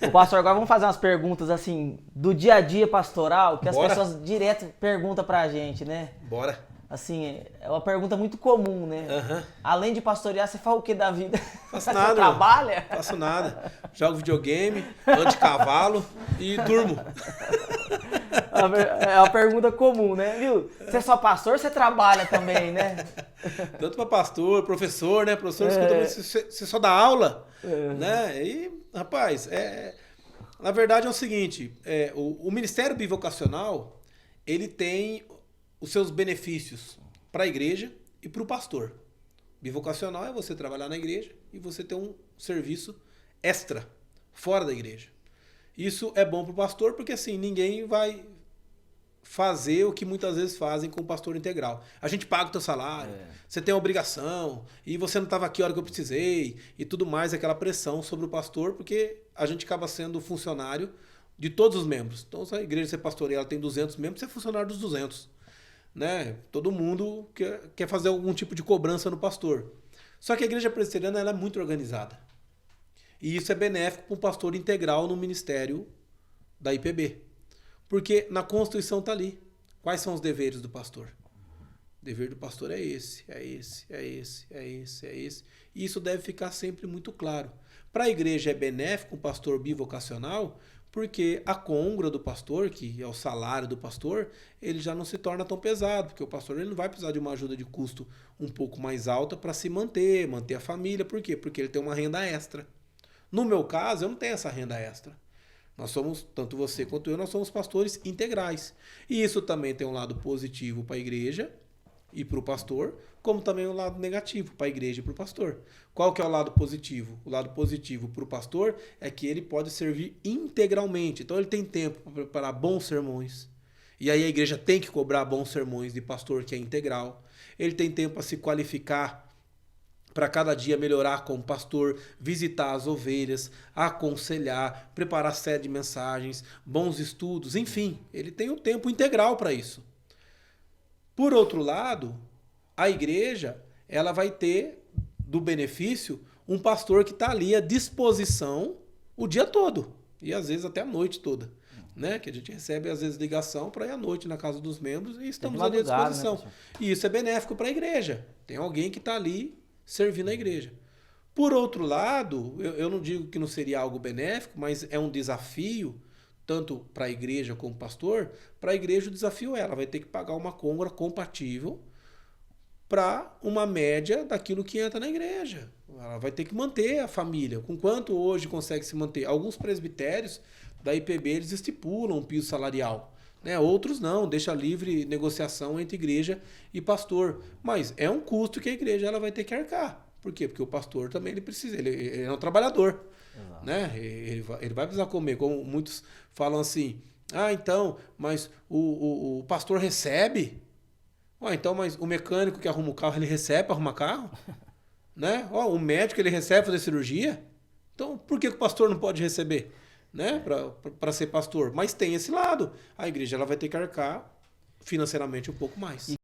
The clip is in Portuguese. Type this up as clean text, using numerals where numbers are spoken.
Ô, pastor, agora vamos fazer umas perguntas assim, do dia a dia pastoral, que as Bora. pessoas direto perguntam pra gente, né? Bora. Assim, é uma pergunta muito comum, né? Aham. Além de pastorear, você faz o que da vida? Faço Você nada. trabalha? Faço nada. Jogo videogame, ando de cavalo e durmo. É uma pergunta comum, né? Viu? Você é só pastor, você trabalha também, né? Tanto para pastor, professor, né? Professor escuta muito, você só dá aula, né? E, rapaz, na verdade é o seguinte, o Ministério Bivocacional, ele tem os seus benefícios para a igreja e para o pastor. Bivocacional é você trabalhar na igreja e você ter um serviço extra, fora da igreja. Isso é bom para o pastor porque assim, ninguém vai fazer o que muitas vezes fazem com o pastor integral. A gente paga o teu salário, você tem a obrigação, e você não estava aqui a hora que eu precisei, e tudo mais, aquela pressão sobre o pastor, porque a gente acaba sendo funcionário de todos os membros. Então, se a igreja ser pastoreal tem 200 membros, você é funcionário dos 200. Né? Todo mundo quer fazer algum tipo de cobrança no pastor. Só que a igreja presbiteriana ela é muito organizada. E isso é benéfico para um pastor integral no ministério da IPB. Porque na Constituição está ali. Quais são os deveres do pastor? O dever do pastor é esse, é esse, é esse, é esse, é esse. E isso deve ficar sempre muito claro. Para a igreja é benéfico um pastor bivocacional, porque a côngrua do pastor, que é o salário do pastor, ele já não se torna tão pesado, porque o pastor ele não vai precisar de uma ajuda de custo um pouco mais alta para se manter a família. Por quê? Porque ele tem uma renda extra. No meu caso, eu não tenho essa renda extra. Nós somos, tanto você quanto eu, nós somos pastores integrais. E isso também tem um lado positivo para a igreja e para o pastor, como também um lado negativo para a igreja e para o pastor. Qual que é o lado positivo? O lado positivo para o pastor é que ele pode servir integralmente. Então ele tem tempo para preparar bons sermões. E aí a igreja tem que cobrar bons sermões de pastor que é integral. Ele tem tempo para se qualificar para cada dia melhorar como pastor, visitar as ovelhas, aconselhar, preparar série de mensagens, bons estudos, enfim, ele tem um tempo integral para isso. Por outro lado, a igreja ela vai ter do benefício um pastor que está ali à disposição o dia todo e às vezes até a noite toda. Né? Que a gente recebe às vezes ligação para ir à noite na casa dos membros e estamos ali à disposição. Né, e isso é benéfico para a igreja. Tem alguém que está ali servir na igreja. Por outro lado, eu não digo que não seria algo benéfico, mas é um desafio, tanto para a igreja como pastor. Para a igreja o desafio ela vai ter que pagar uma côngrua compatível para uma média daquilo que entra na igreja. Ela vai ter que manter a família. Com quanto hoje consegue se manter? Alguns presbitérios da IPB eles estipulam um piso salarial. Né? Outros não, deixa livre negociação entre igreja e pastor. Mas é um custo que a igreja ela vai ter que arcar. Por quê? Porque o pastor também ele precisa, ele é um trabalhador. Né? Ele vai precisar comer. Como muitos falam assim, então, mas o pastor recebe? Então, mas o mecânico que arruma o carro, ele recebe para arrumar carro? Né? O médico ele recebe para fazer cirurgia? Então, por que o pastor não pode receber? Né, para ser pastor, mas tem esse lado. A igreja ela vai ter que arcar financeiramente um pouco mais.